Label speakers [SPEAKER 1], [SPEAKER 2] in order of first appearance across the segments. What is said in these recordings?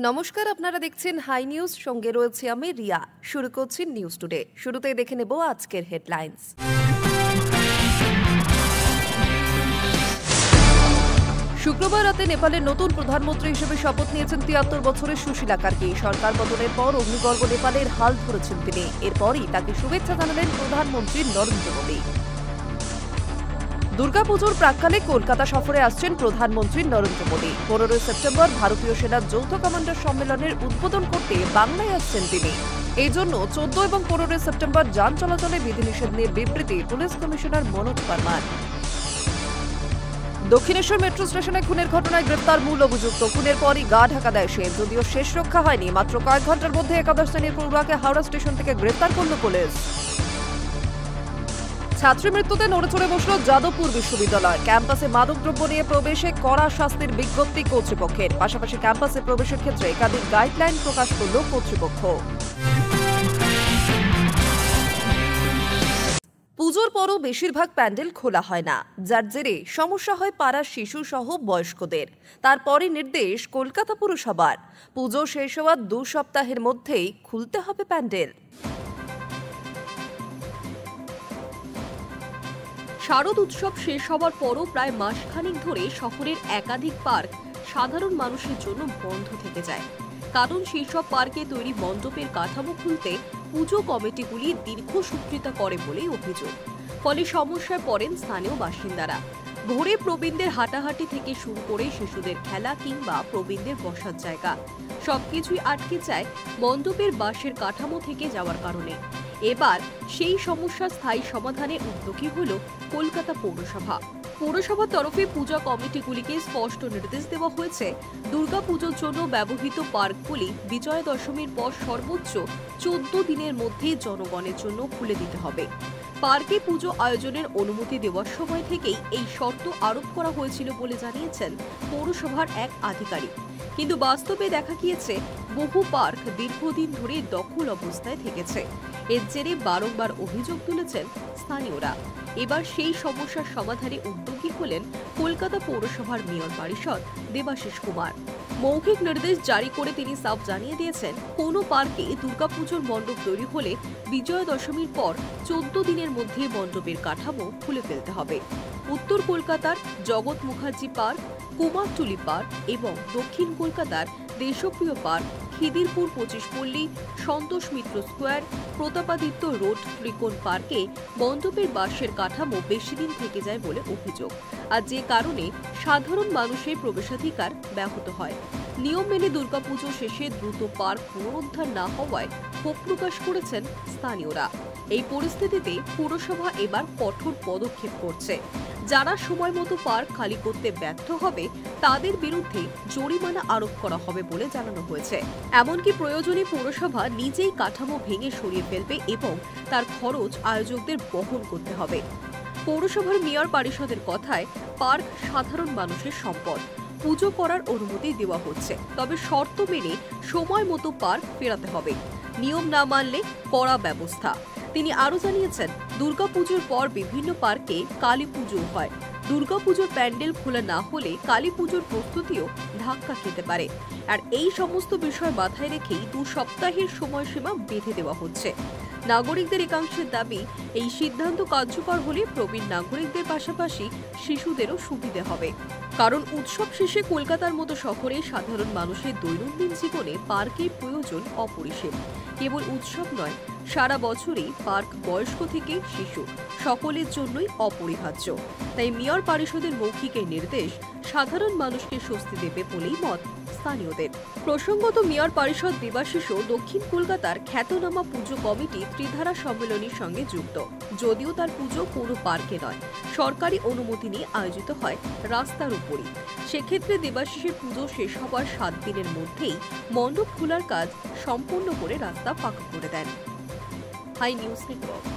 [SPEAKER 1] নমস্কার, আপনারা দেখছেন হাই নিউজ, সঙ্গে রয়েছে আমি রিয়া। শুরু করছি নিউজ টুডে। শুরুতেই দেখে নেব আজকের হেডলাইন্স। শুক্রবার রাতে নেপালের নতুন প্রধানমন্ত্রী হিসেবে শপথ নিয়েছেন ৭৩ বছরের সুশীলা কার্কি। সরকার পতনের পর অগ্নিগর্ভ নেপালের হাল ধরেছেন তিনি। এরপরই তাকে শুভেচ্ছা জানালেন প্রধানমন্ত্রী নরেন্দ্র মোদী। দুর্গাপুজোর প্রাক্কালে কলকাতা সফরে আসছেন প্রধানমন্ত্রী নরেন্দ্র মোদী। ১৫ সেপ্টেম্বর ভারতীয় সেনার যৌথ কমান্ডার সম্মেলনের উদ্বোধন করতে বাংলায় আসছেন তিনি। এই জন্য ১৪ এবং ১৫ সেপ্টেম্বর যান চলাচলে বিধিনিষেধ নিয়ে বিবৃতি police commissioner Manoj Parman. Dakshineswar metro স্টেশনে খুনের ঘটনায় গ্রেফতার মূল অভিযুক্ত। খুনের পরই গা ঢাকা দেয় সে। যদিও শেষ রক্ষা হয়নি, মাত্র কয়েক ঘন্টার মধ্যে একাদশ শ্রেণীর পড়ুয়াকে হাওড়া স্টেশন থেকে গ্রেফতার করল পুলিশ। ছাত্রী মৃত্যুতে নড়েচড়ে বসল যাদবপুর বিশ্ববিদ্যালয়। ক্যাম্পাসে মাদকদ্রব্য নিয়ে প্রবেশে কড়া শাস্তির বিজ্ঞপ্তি কর্তৃপক্ষের। পাশাপাশি ক্যাম্পাসে প্রবেশের ক্ষেত্রে একাধিক গাইডলাইন প্রকাশ করল কর্তৃপক্ষ। পুজোর পরও বেশিরভাগ প্যান্ডেল খোলা হয় না, যার জেরে সমস্যা হয় পাড়ার শিশু সহ বয়স্কদের। তারপরই নির্দেশ কলকাতা পুরসভার, পুজো শেষ হওয়ার ২ সপ্তাহের মধ্যেই খুলতে হবে প্যান্ডেল।
[SPEAKER 2] শারদ উৎসব শেষ হওয়ার পরও প্রায় মাসখানেক ধরে শহরের একাধিক পার্ক সাধারণ মানুষের জন্য বন্ধ থেকে যায়। কারণ সেই সব পার্কে তৈরি মণ্ডপের কাঠামো খুলতে পুজো কমিটিগুলি দীর্ঘসূত্রিতা করে বলেই অভিযোগ। ফলে সমস্যায় পড়েন স্থানীয় বাসিন্দারা। ভোরে প্রবীণদের হাঁটাহাঁটি থেকে শুরু করে শিশুদের খেলা কিংবা প্রবীণদের বসার জায়গা সবকিছুই আটকে যায় মণ্ডপের বাঁশের কাঠামো থেকে যাওয়ার কারণে। এবার সেই সমস্যা স্থায়ী সমাধানে উদ্যোগী হল কলকাতা পৌরসভা। পৌরসভার তরফে পূজা কমিটিগুলিকে স্পষ্ট নির্দেশ দেওয়া হয়েছে, দুর্গাপুজোর জন্য ব্যবহৃত পার্কগুলি বিজয়া দশমীর পর সর্বোচ্চ ১৪ দিনের মধ্যে জনগণের জন্য খুলে দিতে হবে। পার্কে পুজো আয়োজনের অনুমতি দেওয়ার সময় থেকেই এই শর্ত আরোপ করা হয়েছিল বলে জানিয়েছেন পৌরসভার এক আধিকারিক। কিন্তু বাস্তবে দেখা গিয়েছে বহু পার্ক দীর্ঘদিন ধরে দখল অবস্থায় থেকেছে। এর জেরে বারংবার অভিযোগ তুলেছেন স্থানীয়রা। এবার সেই সমস্যার সমাধানে উদ্যোগী হলেন কলকাতা পৌরসভার মেয়র পরিষদ দেবাশিস কুমার। মৌখিক নির্দেশ জারি করে তিনি সাফ জানিয়ে দিয়েছেন, কোনো পার্কে দুর্গাপুজোর মণ্ডপ তৈরি হলে বিজয়া দশমীর পর ১৪ দিনের মধ্যে মণ্ডপের কাঠামো খুলে ফেলতে হবে। উত্তর কলকাতার জগৎ মুখার্জি পার্ক, কুমারটুলি পার্ক এবং দক্ষিণ কলকাতার দেশপ্রিয় পার্ক, খিদিরপুর ২৫ পল্লী, সন্তোষ মিত্র স্কোয়ার, প্রতাপাদিত্য রোড ত্রিকোণ পার্কে মণ্ডপের বাঁশের কাঠামো বেশি দিন থেকে যায় বলে অভিযোগ, আর যে কারণে সাধারণ মানুষের প্রবেশাধিকার ব্যাহত হয়। নিয়ম মেনে দুর্গাপুজো শেষে দ্রুত পার্ক পুনরুদ্ধার না হওয়ায় ক্ষোভ প্রকাশ করেছেন স্থানীয়রা। এই পরিস্থিতিতে পুরসভা এবার কঠোর পদক্ষেপ করছে। যারা সময় মতো পার্ক খালি করতে ব্যর্থ হবে তাদের বিরুদ্ধে জরিমানা আরোপ করা হবে বলে জানানো হয়েছে। এমনকি প্রয়োজনে পৌরসভা নিজেই কাঠামো ভেঙে সরিয়ে ফেলবে এবং তার খরচ আয়োজকদের বহন করতে হবে। পৌরসভার মেয়র পরিষদের কথায়, পার্ক সাধারণ মানুষের সম্পদ, পুজো করার অনুমতি দেওয়া হচ্ছে, তবে শর্ত মেনে সময় মতো পার্ক ফেরাতে হবে। নিয়ম না মানলে কড়া ব্যবস্থা। তিনি আরও জানিয়েছেন, দুর্গাপুজোর পর বিভিন্ন পার্কে কালী পুজো হয়। দুর্গাপুজোর প্যান্ডেল খোলা না হলে কালী পুজোর প্রস্তুতিও ধাক্কা খেতে পারে। আর এই সমস্ত বিষয় মাথায় রেখেই ২ সপ্তাহের সময়সীমা বেঁধে দেওয়া হচ্ছে। নাগরিকদের একাংশের দাবি, এই সিদ্ধান্ত কার্যকর হলে প্রবীণ নাগরিকদের পাশাপাশি শিশুদেরও সুবিধে হবে। কারণ উৎসব শেষে কলকাতার মতো শহরে সাধারণ মানুষের দৈনন্দিন জীবনে পার্কের প্রয়োজন অপরিসীম। কেবল উৎসব নয়, সারা বছরই পার্ক বয়স্ক থেকে শিশু সকলের জন্যই অপরিহার্য। তাই মেয়র পরিষদের মৌখিক নির্দেশ সাধারণ মানুষকে স্বস্তি দেবে বলেই মত স্থানীয়দের। প্রসঙ্গত, মেয়র পরিষদ দেবাশিসও দক্ষিণ কলকাতার খ্যাতনামা পুজো কমিটি ত্রিধারা সম্মেলনের সঙ্গে যুক্ত। যদিও তার পুজো কোনো পার্কে নয়, সরকারি অনুমতি নিয়ে আয়োজিত হয় রাস্তার উপরই। সেক্ষেত্রে দেবাশিসের পুজো শেষ হওয়ার ৭ দিনের মধ্যেই মণ্ডপ খোলার কাজ সম্পূর্ণ করে রাস্তা ফাঁকা করে দেন। High news network.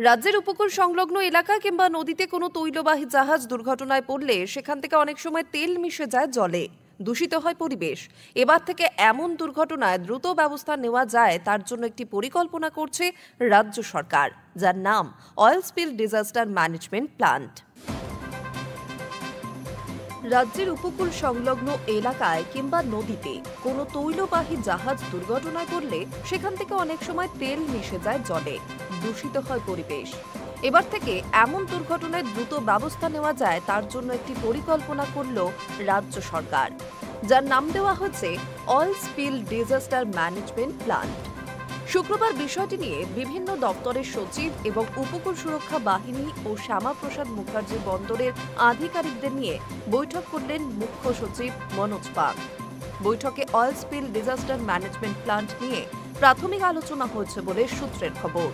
[SPEAKER 1] রাজ্যের উপকূল সংলগ্ন এলাকা কিংবা নদীতে কোনো তৈলবাহী জাহাজ দুর্ঘটনায় পড়লে সেখান থেকে অনেক সময় তেল মিশে যায় জলে, দূষিত হয় পরিবেশ। এবার থেকে এমন দুর্ঘটনায় দ্রুত ব্যবস্থা নেওয়া যায় তার জন্য একটি পরিকল্পনা করছে রাজ্য সরকার। যার নাম oil spill disaster management plant. রাজ্যের উপকূল সংলগ্ন এলাকায় কিংবা নদীতে কোনো তৈলবাহী জাহাজ দুর্ঘটনায় পড়লে সেখান থেকে অনেক সময় তেল মিশে যায় জলে, দূষিত হয় পরিবেশ। এবার থেকে এমন দুর্ঘটনায় দ্রুত ব্যবস্থা নেওয়া যায় তার জন্য একটি পরিকল্পনা করল রাজ্য সরকার, যার নাম দেওয়া হয়েছে oil spill disaster management plant. শুক্রবার বিষয়টি নিয়ে বিভিন্ন দপ্তরের সচিব এবং উপকূল সুরক্ষা বাহিনী ও শ্যামাপ্রসাদ মুখার্জি বন্দরের আধিকারিকদের নিয়ে বৈঠক করলেন মুখ্য সচিব মনোজ পাল। বৈঠকে oil spill disaster management plant নিয়ে প্রাথমিক আলোচনা হয়েছে বলে সূত্রের খবর।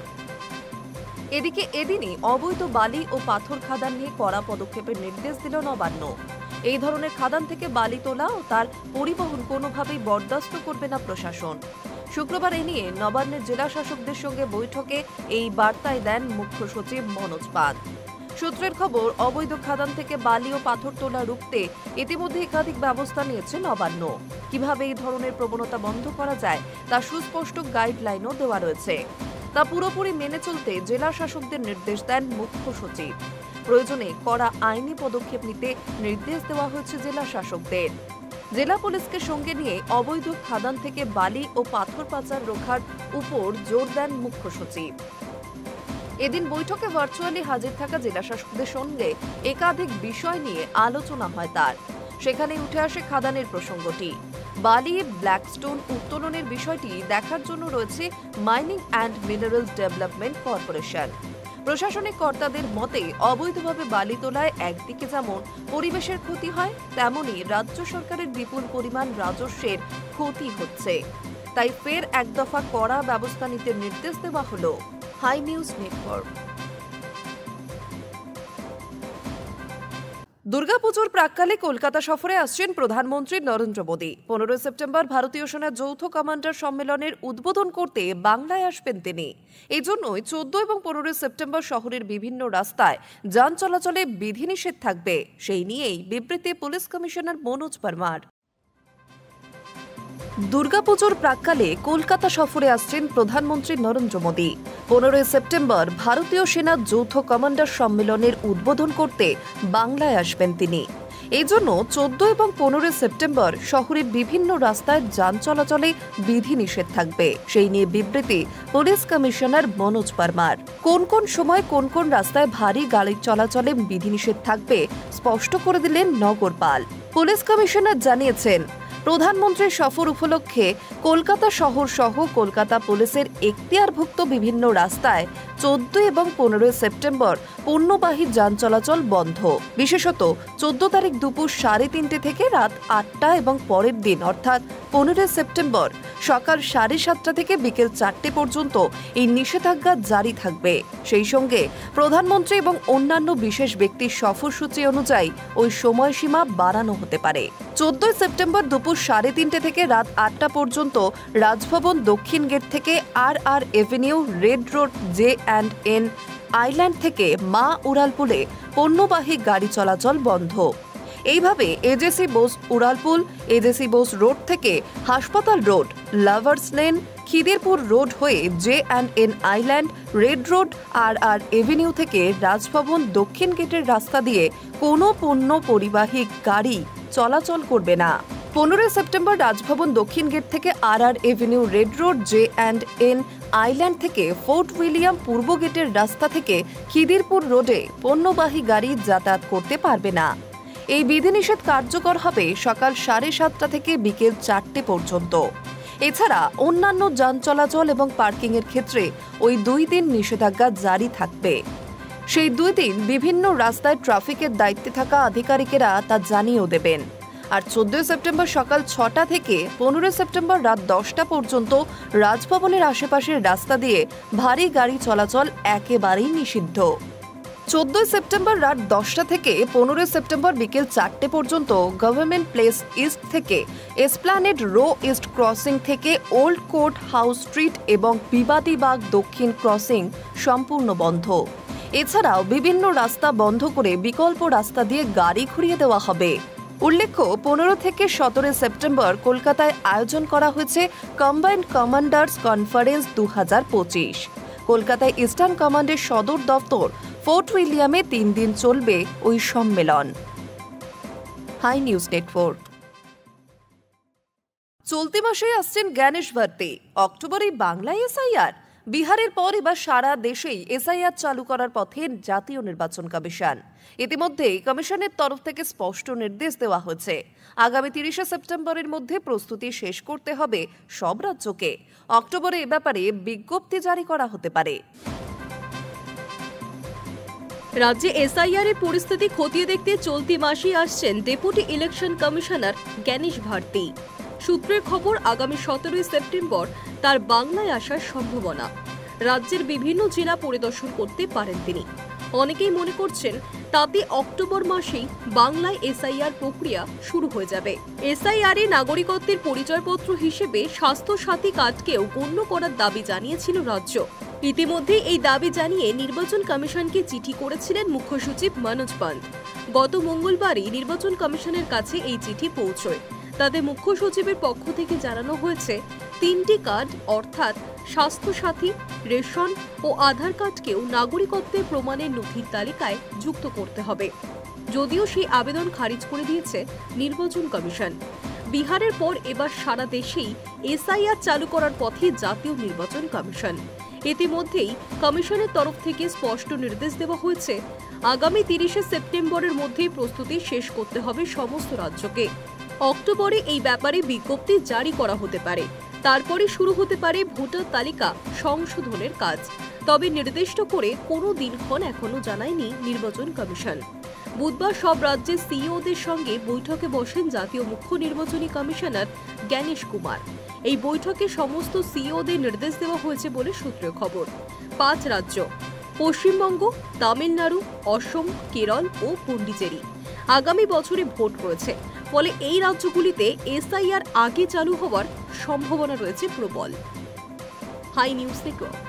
[SPEAKER 1] এদিকে এদিনই অবৈধ বালি ও পাথর খাদান নিয়ে কড়া পদক্ষেপের নির্দেশ দিল নবান্ন। এই ধরনের খাদান থেকে বালি তোলা ও তার পরিবহন কোনোভাবেই বরদাস্ত করবে না প্রশাসন। শুক্রবার এ নিয়ে নবান্নের জেলা শাসকদের সঙ্গে বৈঠকে এই বার্তায় দেন মুখ্য সচিব মনোজ পাল। সূত্রের খবর, অবৈধ খাদান থেকে বালি ও পাথর তোলা রুখতে ইতিমধ্যে একাধিক ব্যবস্থা নিয়েছে নবান্ন। কিভাবে এই ধরনের প্রবণতা বন্ধ করা যায় তা সুস্পষ্ট গাইডলাইনও দেওয়া রয়েছে। তা পুরোপুরি মেনে চলতে জেলা শাসকদের নির্দেশ দেন মুখ্য সচিব। প্রয়োজনে কড়া আইনি পদক্ষেপ নিতে নির্দেশ দেওয়া হয়েছে জেলা শাসকদের। জেলা পুলিশকে সঙ্গে নিয়ে অবৈধ খাদান থেকে বালি ও পাথর পাচার রোখার উপর জোর দেন মুখ্য সচিব। এদিন বৈঠকে ভার্চুয়ালি হাজির থাকা জেলা শাসকদের সঙ্গে একাধিক বিষয় নিয়ে আলোচনা হয় তার। সেখানে উঠে আসে খাদানের প্রসঙ্গটি। বালি ব্ল্যাকস্টোন উত্তোলনের বিষয়টি দেখার জন্য রয়েছে mining and minerals development corporation. প্রশাসনিক কর্তাদের মতে অবৈধভাবে বালি তোলায় একদিকে যেমন পরিবেশের ক্ষতি হয়, তেমনি রাজ্য সরকারের বিপুল পরিমাণ রাজস্বের ক্ষতি হচ্ছে। তাই ফের এক দফা কড়া ব্যবস্থা নিতে নির্দেশ দেওয়া হলো। Hi news network. দুর্গাপুজোর প্রাক্কালে কলকাতা সফরে আসছেন প্রধানমন্ত্রী নরেন্দ্র মোদী। 15 সেপ্টেম্বর ভারতীয় সেনার যৌথ কমান্ডার সম্মেলনের উদ্বোধন করতে বাংলায় আসবেন তিনি। এই জন্যই 14 এবং 15 সেপ্টেম্বর শহরের বিভিন্ন রাস্তায় যান চলাচলে বিধিনিষেধ থাকবে। সেই নিয়েই বিবৃতি পুলিশ কমিশনার মনোজ বর্মার। দুর্গাপুজোর প্রাক্কালে কলকাতা সফরে আসছেন প্রধানমন্ত্রী নরেন্দ্র মোদী। 15 সেপ্টেম্বর ভারতীয় সেনার যৌথ কমান্ডার সম্মেলনের উদ্বোধন করতে বাংলায় আসবেন তিনি। এই জন্য 14 এবং 15 সেপ্টেম্বর শহরের বিভিন্ন রাস্তায় যান চলাচলে বিধিনিষেধ থাকবে। সেই নিয়ে বিবৃতি পুলিশ কমিশনার মনোজ বর্মার। কোন কোন সময় কোন কোন রাস্তায় ভারী গাড়ি চলাচলে বিধিনিষেধ থাকবে স্পষ্ট করে দিলেন নগরপাল। পুলিশ কমিশনার জানিয়েছেন, প্রধানমন্ত্রীর সফর উপলক্ষে কলকাতা শহর সহ কলকাতা পুলিশের এখতিয়ারভুক্ত বিভিন্ন রাস্তায় 14 এবং 15 সেপ্টেম্বর পণ্যবাহী যান চলাচল বন্ধ। বিশেষত 14 তারিখ দুপুর 3:30 থেকে রাত 8টা এবং পরের দিন অর্থাৎ 15 সেপ্টেম্বর সকাল 7:30 থেকে বিকেল 4টে পর্যন্ত এই নিষেধাজ্ঞা জারি থাকবে। সেই সঙ্গে প্রধানমন্ত্রী এবং অন্যান্য বিশেষ ব্যক্তির সফরসূচি অনুযায়ী ওই সময়সীমা বাড়ানো হতে পারে। 14 সেপ্টেম্বর দুপুর 3:30 থেকে রাত 8টা পর্যন্ত রাজভবন দক্ষিণ গেট থেকে RR Avenue, red road, J&N island থেকে মা উড়ালপুলে পণ্যবাহী গাড়ি চলাচল বন্ধ। এইভাবে AJC Bose উড়ালপুল, AJC Bose road থেকে হাসপাতাল road, lovers lane, Khidirpur road হয়ে J&N island, red road, RR Avenue থেকে রাজভবন দক্ষিণ গেটের রাস্তা দিয়ে কোনো পণ্য পরিবাহী গাড়ি চলাচল করবে না। 15 সেপ্টেম্বর রাজভবন দক্ষিণ গেট থেকে RR Avenue, red road, J&N island থেকে ফোর্ট উইলিয়াম পূর্ব গেটের রাস্তা থেকে খিদিরপুর রোডে পণ্যবাহী গাড়ি যাতায়াত করতে পারবে না। এই বিধিনিষেধ কার্যকর হবে সকাল 7:30 থেকে বিকেল 4টে পর্যন্ত। এছাড়া অন্যান্য যান চলাচল এবং পার্কিংয়ের ক্ষেত্রে ওই 2 দিন নিষেধাজ্ঞা জারি থাকবে। সেই 2 দিন বিভিন্ন রাস্তায় ট্রাফিকের দায়িত্বে থাকা আধিকারিকেরা তা জানিয়েও দেবেন। আর 14 সেপ্টেম্বর সকাল 6টা থেকে 15 সেপ্টেম্বর রাত 10টা পর্যন্ত রাজভবনের আশেপাশের রাস্তা দিয়ে ভারী গাড়ি চলাচল একেবারেই নিষিদ্ধ। 14 সেপ্টেম্বর রাত 10টা থেকে 15 সেপ্টেম্বর বিকেল 4টে পর্যন্ত গভর্নমেন্ট প্লেস ইস্ট থেকে এসপ্ল্যানেড রো ইস্ট ক্রসিং থেকে ওল্ড কোর্ট হাউস স্ট্রিট এবং বিবাদীবাগ দক্ষিণ ক্রসিং সম্পূর্ণ বন্ধ। এছাড়াও বিভিন্ন রাস্তা বন্ধ করে বিকল্প রাস্তা দিয়ে গাড়ি ঘুরিয়ে দেওয়া হবে। উল্লেখ্য, 15 থেকে 17 সেপ্টেম্বর কলকাতায় আয়োজন করা হয়েছে কম্বাইন্ড কমান্ডার্স কনফারেন্স 2025। কলকাতায় ইস্টার্ন কমান্ডের সদর দপ্তর ফোর্ট উইলিয়ামে 3 দিন চলবে ওই সম্মেলন। Hi news network. চলতি মাসে আসছেন জ্ঞানেশ ভর্তি। অক্টোবরে বাংলায় এসআইআর। বিহারের পর এবার সারা দেশেই এসআইআর চালু করার পথে জাতীয় নির্বাচন কমিশন। ইতিমধ্যেই কমিশনের তরফ থেকে স্পষ্ট নির্দেশ দেওয়া হয়েছে, আগামী 30 সেপ্টেম্বরের মধ্যে প্রস্তুতি শেষ করতে হবে সব রাজ্যকে। অক্টোবরে এ ব্যাপারে বিজ্ঞপ্তি জারি করা হতে পারে।
[SPEAKER 2] রাজ্যে এসআইআর এর পরিস্থিতি খতিয়ে দেখতে চলতি মাসেই আসছেন deputy election commissioner Gyanesh Bharti. সূত্রের খবর, আগামী 17 সেপ্টেম্বর তার বাংলায় আসার সম্ভাবনা। রাজ্যের বিভিন্ন জেলা পরিদর্শন করতে পারেন তিনি। অনেকেই মনে করছেন তাতে অক্টোবর মাসেই বাংলায় এসআইআর প্রক্রিয়া শুরু হয়ে যাবে। এসআইআর এ নাগরিকত্বের পরিচয়পত্র হিসেবে স্বাস্থ্য সাথী কার্ডকেও গণ্য করার দাবি জানিয়েছিল রাজ্য। ইতিমধ্যে এই দাবি জানিয়ে নির্বাচন কমিশনকে চিঠি করেছিলেন মুখ্য সচিব মনোজ পান্ত। গত মঙ্গলবারই নির্বাচন কমিশনের কাছে এই চিঠি পৌঁছয়। তাতে মুখ্য সচিবের পক্ষ থেকে জানানো হয়েছে 3টি কার্ড অর্থাৎ স্বাস্থ্য সাথী, রেশন ও আধার কার্ডকেও নাগরিকত্বের প্রমাণের নথির তালিকায় যুক্ত করতে হবে। যদিও সেই আবেদন খারিজ করে দিয়েছে নির্বাচন কমিশন। বিহারের পর এবার সারা দেশেই এসআইআর চালু করার পথে জাতীয় নির্বাচন কমিশন। ইতিমধ্যেই কমিশনের তরফ থেকে স্পষ্ট নির্দেশ দেওয়া হয়েছে, আগামী 30 সেপ্টেম্বরের মধ্যে প্রস্তুতি শেষ করতে হবে সমস্ত রাজ্যকে। অক্টোবরে এই ব্যাপারে বিজ্ঞপ্তি জারি করা হতে পারে। তারপরে শুরু হতে পারে ভোটার তালিকা সংশোধনের কাজ। তবে নির্দিষ্ট করে কোনো দিনক্ষণ এখনো জানায়নি নির্বাচন কমিশন। বুধবার সব রাজ্যের সিইওদের সঙ্গে বৈঠকে বসেন জাতীয় মুখ্য নির্বাচনী কমিশনার জ্ঞানেশ কুমার। এই বৈঠকে সমস্ত সিইওদের নির্দেশ দেওয়া হয়েছে বলে সূত্রের খবর। 5 রাজ্য পশ্চিমবঙ্গ, তামিলনাড়ু, অসম, কেরল ও পন্ডিচেরি আগামী বছরে ভোট রয়েছে। ফলে এই রাজ্যগুলিতে এসআইআর আগে চালু হওয়ার সম্ভাবনা রয়েছে প্রবল। High news network.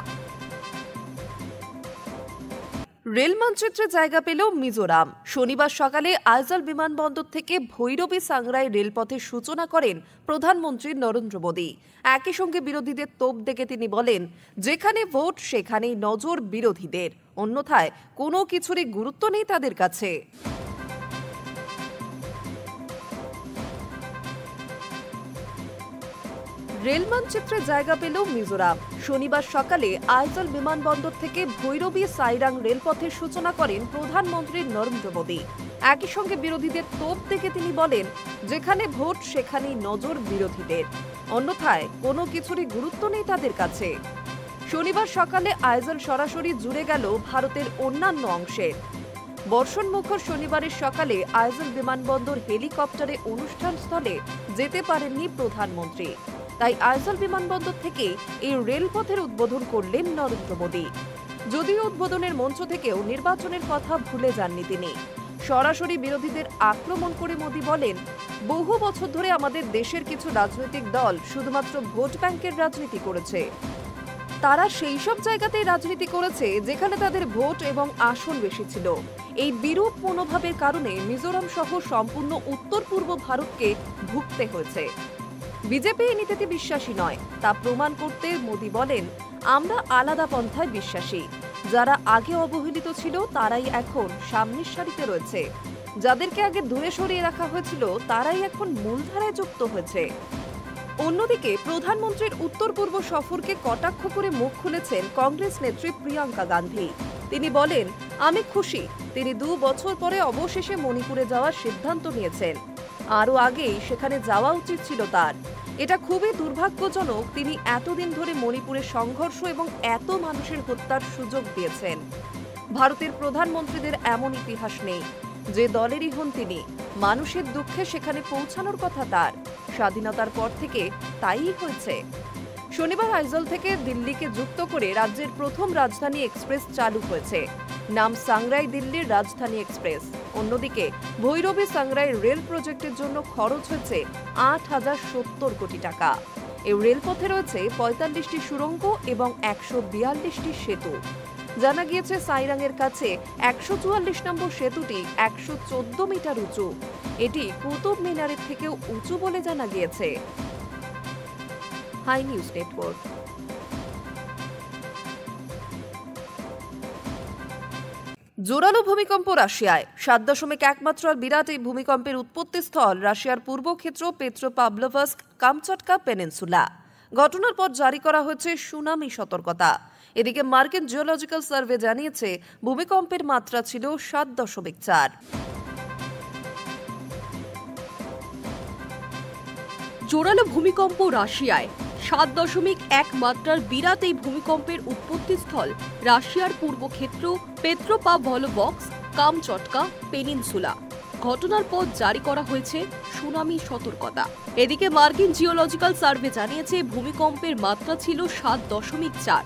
[SPEAKER 1] রেল মানচিত্রে জায়গা পেল মিজোরাম। শনিবার সকালে আইজল বিমানবন্দর থেকে ভৈরবী সাংরাই রেলপথের সূচনা করেন প্রধানমন্ত্রী নরেন্দ্র মোদী। একই সঙ্গে বিরোধীদের তোপ দেখে তিনি বলেন, যেখানে ভোট সেখানেই নজর বিরোধীদের, অন্যথায় কোনো কিছুরই গুরুত্ব নেই তাদের কাছে। রেল মানচিত্রে জায়গা পেল মিজোরাম। শনিবার সকালে আইজল বিমানবন্দর থেকে ভৈরবী সাইরাং রেলপথের সূচনা করেন প্রধানমন্ত্রী নরেন্দ্র মোদী। একই সঙ্গে বিরোধীদের তোপ দেখে তিনি বলেন, যেখানে ভোট সেখানেই নজর বিরোধীদের, অন্যথায় কোনো কিছুরই গুরুত্ব নেই তাদের কাছে। শনিবার সকালে আইজল সরাসরি জুড়ে গেল ভারতের অন্যান্য অংশের। বর্ষণমুখর শনিবারের সকালে আইজল বিমানবন্দর হেলিকপ্টারে অনুষ্ঠান স্থলে যেতে পারেননি প্রধানমন্ত্রী। তাই আইজল বিমানবন্দর থেকে এই রেলপথের উদ্বোধন করলেন নরেন্দ্র মোদী। যদিও উদ্বোধনের মঞ্চ থেকেও নির্বাচনের কথা ভুলে যাননি তিনি। সরাসরি বিরোধীদের আক্রমণ করে মোদী বলেন, বহু বছর ধরে আমাদের দেশের কিছু রাজনৈতিক দল শুধুমাত্র ভোট ব্যাংকের রাজনীতি করেছে। তারা সেই সব জায়গাতেই রাজনীতি করেছে যেখানে তাদের ভোট এবং আসন বেশি ছিল। এই বিরূপ মনোভাবের কারণে মিজোরাম সহ সম্পূর্ণ উত্তর পূর্ব ভারতকে ভুগতে হয়েছে। বিজেপি এই নীতিতে বিশ্বাসী নয়, তা প্রমাণ করতে মোদী বলেন, আমরা আলাদা পন্থায় বিশ্বাসী। যারা আগে অবহেলিত ছিল তারাই এখন সামনের সারিতে রয়েছে। যাদেরকে আগে দূরে সরিয়ে রাখা হয়েছিল তারাই এখন মূলধারায় যুক্ত হয়েছে। অন্যদিকে প্রধানমন্ত্রীর উত্তর পূর্ব সফরকে কটাক্ষ করে মুখ খুলেছেন কংগ্রেস নেত্রী প্রিয়াঙ্কা গান্ধী। তিনি বলেন, আমি খুশি তিনি 2 বছর পরে অবশেষে মণিপুরে যাওয়ার সিদ্ধান্ত নিয়েছেন। আরও আগেই সেখানে যাওয়া উচিত ছিল তার। এটা খুবই দুর্ভাগ্যজনক তিনি এতদিন ধরে মণিপুরের সংঘর্ষ এবং এত মানুষের হত্যার সুযোগ দিয়েছেন। ভারতের প্রধানমন্ত্রীদের এমন ইতিহাস নেই। যে দলেরই হন তিনি, মানুষের দুঃখে সেখানে পৌঁছানোর কথা তার। স্বাধীনতার পর থেকে তাই হয়েছে। শনিবার আইজল থেকে দিল্লিকে যুক্ত করে রাজ্যের প্রথম রাজধানী এক্সপ্রেস চালু হয়েছে। নাম সাংরাই দিল্লির রাজধানী এক্সপ্রেস। অন্যদিকে ভৈরবী সাংরাই রেল প্রজেক্টের জন্য খরচ হয়েছে 8,070 কোটি টাকা। এই রেলপথে রয়েছে 45টি সুড়ঙ্গ এবং 142টি সেতু। জানা গিয়েছে সাইরাংয়ের কাছে 144 নম্বর সেতুটি 114 মিটার উঁচু। এটি কুতুব মিনারের থেকেও উঁচু বলে জানা গিয়েছে। Hi news network. জোরালো ভূমিকম্প রাশিয়ায় 7.1 মাত্রার বিরাট এই ভূমিকম্পের উৎপত্তিস্থল রাশিয়ার পূর্বক্ষেত্র পেট্রোপাভলোভস্ক কামচাটকা পেনিনসুলা। ঘটনার পর জারি করা হয়েছে সুনামি সতর্কতা। এদিকে মার্কিন জিওলজিক্যাল সার্ভে জানিয়েছে ভূমিকম্পের মাত্রা ছিল 7.4।
[SPEAKER 2] জোরালো ভূমিকম্প রাশিয়ায় 7.1 মাত্রার বিরাট এই ভূমিকম্পের উৎপত্তিস্থল রাশিয়ার পূর্বক্ষেত্র পেট্রোপাভলোভস্ক কামচাটকা পেনিনসুলা। ঘটনার পর জারি করা হয়েছে সুনামি সতর্কতা। এদিকে মার্কিন জিওলজিক্যাল সার্ভে জানিয়েছে ভূমিকম্পের মাত্রা ছিল 7.4।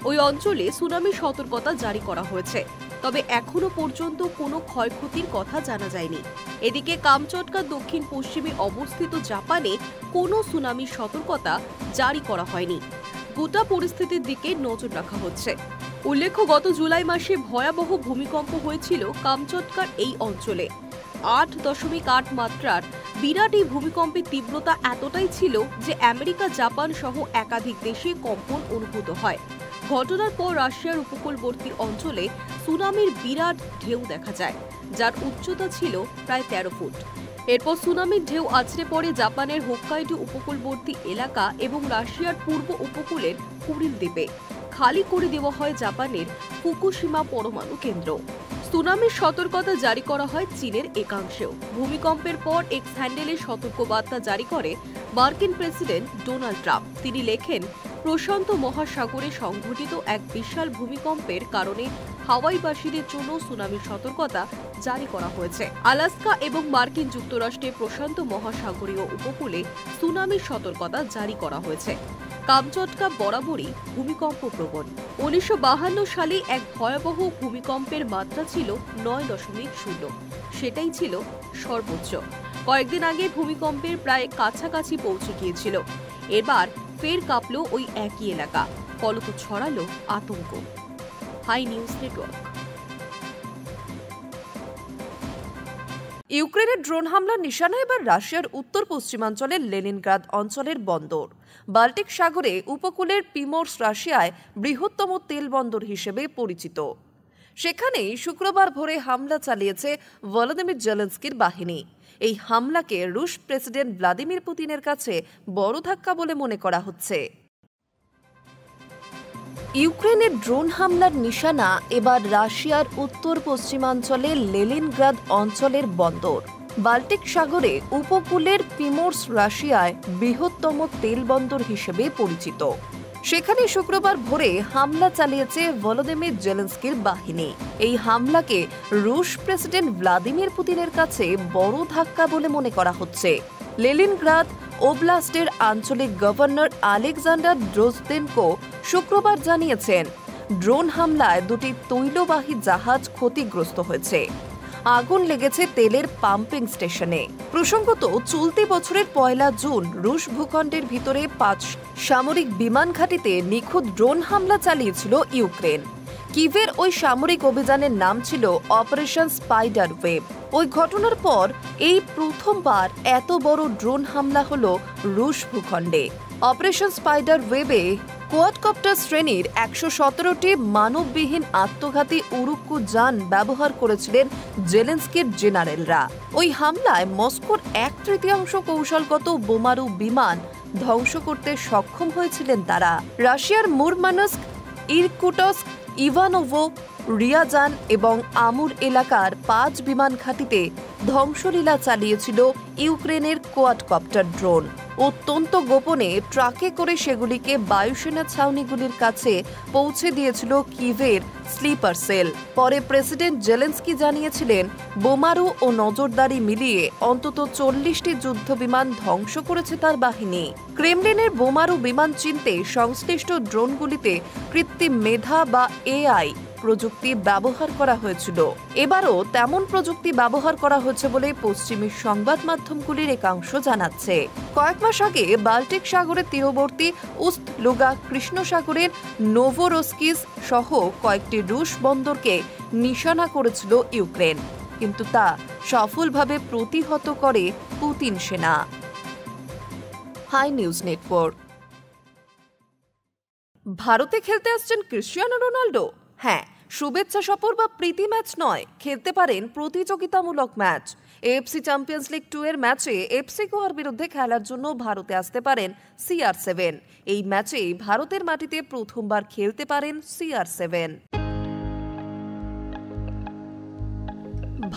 [SPEAKER 2] ওই অঞ্চলে সুনামি সতর্কতা জারি করা হয়েছে, তবে এখনো পর্যন্ত কোনো ক্ষয়ক্ষতির কথা জানা যায়নি। এদিকে কামচাটকা দক্ষিণ পশ্চিমে অবস্থিত জাপানে কোনো সুনামি সতর্কতা জারি করা হয়নি। গোটা পরিস্থিতির দিকে নজর রাখা হচ্ছে। উল্লেখ্য, গত জুলাই মাসে ভয়াবহ ভূমিকম্প হয়েছিল কামচাটকার এই অঞ্চলে। 8.8 মাত্রার বিরাট এই ভূমিকম্পের তীব্রতা এতটাই ছিল যে আমেরিকা, জাপান সহ একাধিক দেশে কম্পন অনুভূত হয়। ঘটনার পর রাশিয়ার উপকূলবর্তী অঞ্চলে সুনামির বিরাট ঢেউ দেখা যায়, যার উচ্চতা ছিল প্রায় 13 ফুট। এরপর সুনামির ঢেউ আছড়ে পড়ে জাপানের হোক্কাইডো উপকূলবর্তী এলাকা এবং রাশিয়ার পূর্ব উপকূলের কুরিল দ্বীপে। খালি করে দেওয়া হয় জাপানের ফুকুশিমা পরমাণু কেন্দ্র। সুনামির সতর্কতা জারি করা হয় চীনের একাংশেও। ভূমিকম্পের পর এক্স হ্যান্ডেলে সতর্কবার্তা জারি করে মার্কিন প্রেসিডেন্ট ডোনাল্ড ট্রাম্প। তিনি লেখেন, প্রশান্ত মহাসাগরে সংঘটিত এক বিশাল ভূমিকম্পের কারণে হাওয়াইবাসীদের জন্য সুনামির সতর্কতা জারি করা হয়েছে। আলাস্কা এবং মার্কিন যুক্তরাষ্ট্রে প্রশান্ত মহাসাগরীয় উপকূলে সুনামির সতর্কতা জারি করা হয়েছে। কামচাটকা বরাবরই ভূমিকম্প প্রবণ। 1952 সালে এক ভয়াবহ ভূমিকম্পের মাত্রা ছিল 9.0। সেটাই ছিল সর্বোচ্চ। কয়েকদিন আগে ভূমিকম্পের প্রায় কাছাকাছি পৌঁছে গিয়েছিল। এবার ফের কাঁপল ওই একই এলাকা, ফলত ছড়ালো আতঙ্ক। Hi news network.
[SPEAKER 1] ইউক্রেনের ড্রোন হামলার নিশানা এবার রাশিয়ার উত্তর পশ্চিমাঞ্চলের লেনিনগ্রাদ অঞ্চলের বন্দর। বাল্টিক সাগরে উপকূলের পিমোর্স রাশিয়ায় বৃহত্তম তেল বন্দর হিসেবে পরিচিত। সেখানেই শুক্রবার ভোরে হামলা চালিয়েছে ভলোদিমির জেলেনস্কির বাহিনী। এই হামলাকে রুশ প্রেসিডেন্ট ভ্লাদিমির পুতিনের কাছে বড় ধাক্কা বলে মনে করা হচ্ছে। ইউক্রেনের ড্রোন হামলার নিশানা এবার রাশিয়ার উত্তর পশ্চিমাঞ্চলের লেনিনগ্রাদ অঞ্চলের বন্দর। বাল্টিক সাগরে উপকূলের পিমোর্স রাশিয়ায় বৃহত্তম তেল বন্দর হিসেবে পরিচিত। সেখানে শুক্রবার ভোরে হামলা চালিয়েছে ভলোদিমির জেলেনস্কির বাহিনী। এই হামলাকে রুশ প্রেসিডেন্ট ভ্লাদিমির পুতিনের কাছে বড় ধাক্কা বলে মনে করা হচ্ছে। লেনিনগ্রাদ ওব্লাস্টের আঞ্চলিক গভর্নর আলেকজান্ডার ড্রোজদেনকো শুক্রবার জানিয়েছেন, ড্রোন হামলায় দুটি তৈলবাহী জাহাজ ক্ষতিগ্রস্ত হয়েছে। আগুন লেগেছে তেলের পাম্পিং স্টেশনে। প্রসঙ্গত, চলতি বছরের 1 জুন রুশ ভূখণ্ডের ভিতরে 5 সামরিক বিমান ঘাঁটিতে নিখুঁত ড্রোন হামলা চালিয়েছিল ইউক্রেন। কিভের ওই সামরিক অভিযানের নাম ছিল অপারেশন স্পাইডার ওয়েব। ওই ঘটনার পর এই প্রথমবার এত বড় ড্রোন হামলা হলো রুশ ভূখণ্ডে। অপারেশন স্পাইডার ওয়েবে কোয়াডকপ্টার শ্রেণীর 117টি মানববিহীন আত্মঘাতী উরুক্কু যান ব্যবহার করেছিলেন জেলেনস্কির জেনারেলরা। ওই হামলায় মস্কোর 1/3 কৌশলগত বোমারু বিমান ধ্বংস করতে সক্ষম হয়েছিলেন তারা। রাশিয়ার মুরমানস্ক, ইরকুটস্ক, ইভানোভো, রিয়াজান এবং আমুর এলাকার 5 বিমান ঘাঁটিতে ধ্বংসলীলা চালিয়েছিল ইউক্রেনের কোয়াডকপ্টার ড্রোন। অত্যন্ত গোপনে ট্রাকে করে সেগুলিকে বায়ুসেনা ছাউনিগুলির কাছে পৌঁছে দিয়েছিল কিভের স্লিপার সেল। পরে প্রেসিডেন্ট জেলেনস্কি জানিয়েছিলেন, বোমারু ও নজরদারি মিলিয়ে অন্তত 40টি যুদ্ধ বিমান ধ্বংস করেছে তার বাহিনী। ক্রেমলিনের বোমারু বিমান চিনতে সংশ্লিষ্ট ড্রোনগুলিতে কৃত্রিম মেধা বা এআই প্রযুক্তি ব্যবহার করা হয়েছিল। এবারও তেমন প্রযুক্তি ব্যবহার করা হয়েছে বলে পশ্চিমী সংবাদ মাধ্যমগুলির একাংশ জানাচ্ছে। কয়েক মাস আগে বাল্টিক সাগরের তীরবর্তী উস্ত লুগা কৃষ্ণ সাগরের নোভোরোস্কিস সহ কয়েকটি রুশ বন্দরকে নিশানা করেছিল ইউক্রেন, কিন্তু তা সফলভাবে প্রতিহত করে পুতিন সেনা। Hi news network. ভারতে খেলতে আসছেন ক্রিশ্চিয়ানো রোনাল্ডো। হ্যাঁ, শুভেচ্ছা সফর বা প্রীতি ম্যাচ নয়, খেলতে পারেন প্রতিযোগিতামূলক ম্যাচ। এএফসি চ্যাম্পিয়ন্স লিগ 2 এর ম্যাচে এফসি গোয়ার বিরুদ্ধে খেলার জন্য ভারতে আসতে পারেন CR7। এই ম্যাচে ভারতের মাটিতে প্রথমবার খেলতে পারেন CR7।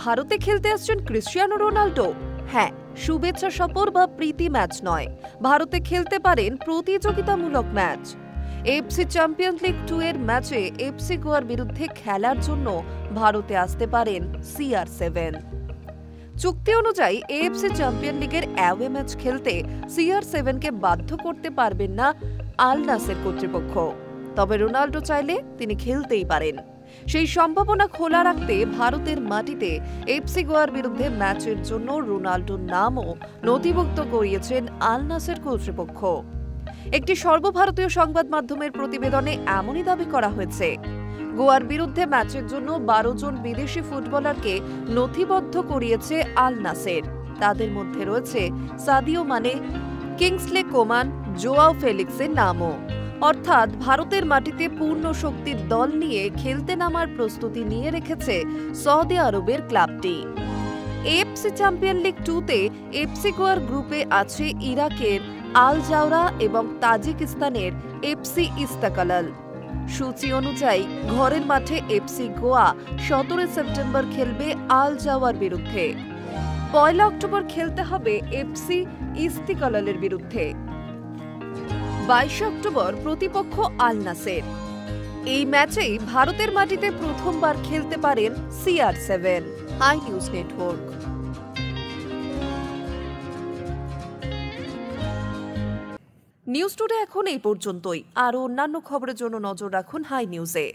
[SPEAKER 1] ভারতে খেলতে আসছেন ক্রিশ্চিয়ানো রোনাল্ডো। হ্যাঁ, শুভেচ্ছা সফর বা প্রীতি ম্যাচ নয়, ভারতে খেলতে পারেন প্রতিযোগিতামূলক ম্যাচ। এফসি চ্যাম্পিয়ন্স লিগ 2 এর ম্যাচে এফসি গোয়ার বিরুদ্ধে খেলার জন্য ভারতে আসতে পারেন CR7। চুক্তি অনুযায়ী এএফসি চ্যাম্পিয়ন লিগের অ্যাওয়ে ম্যাচ খেলতে CR7কে বাধ্য করতে পারবেন না আল নাসের কর্তৃপক্ষ। তবে রোনাল্ডো চাইলে তিনি খেলতেই পারেন। সেই সম্ভাবনা খোলা রাখতে ভারতের মাটিতে এফসি গোয়ার বিরুদ্ধে ম্যাচের জন্য রোনাল্ডোর নামও নথিভুক্ত করিয়েছেন আল নাসের কর্তৃপক্ষ। একটি সর্বভারতীয় সংবাদ মাধ্যমের প্রতিবেদনে এমনই দাবি করা হয়েছে। গোয়ার বিরুদ্ধে ম্যাচের জন্য 12 জন বিদেশি ফুটবলারকে নথিবদ্ধ করিয়েছে আল নাসের। তাদের মধ্যে রয়েছে Sadio Mane, Kingsley come on, Joao ফেলিক্সের নামও। অর্থাৎ ভারতের মাটিতে পূর্ণ শক্তির দল নিয়ে খেলতে নামার প্রস্তুতি নিয়ে রেখেছে সৌদি আরবের ক্লাবটি। এফসি চ্যাম্পিয়ন লিগ 2-তে এফসি গোয়ার গ্রুপে আছে ইরাকের আল জাওরা এবং তাজিকিস্তানের এফসি ইস্তাকালাল। সূচি অনুযায়ী ঘরের মাঠে এফসি গোয়া 17 সেপ্টেম্বর খেলবে আল জাওয়ার বিরুদ্ধে। 1 অক্টোবর খেলতে হবে এফসি ইস্তিকালালের বিরুদ্ধে। 22 অক্টোবর প্রতিপক্ষ আল নাসের। এই ম্যাচেই ভারতের মাটিতে প্রথমবার খেলতে পারেন CR7। Hi news network. News today এখন এই পর্যন্তই। আরও অন্যান্য খবরের জন্য নজর রাখুন হাই নিউজে।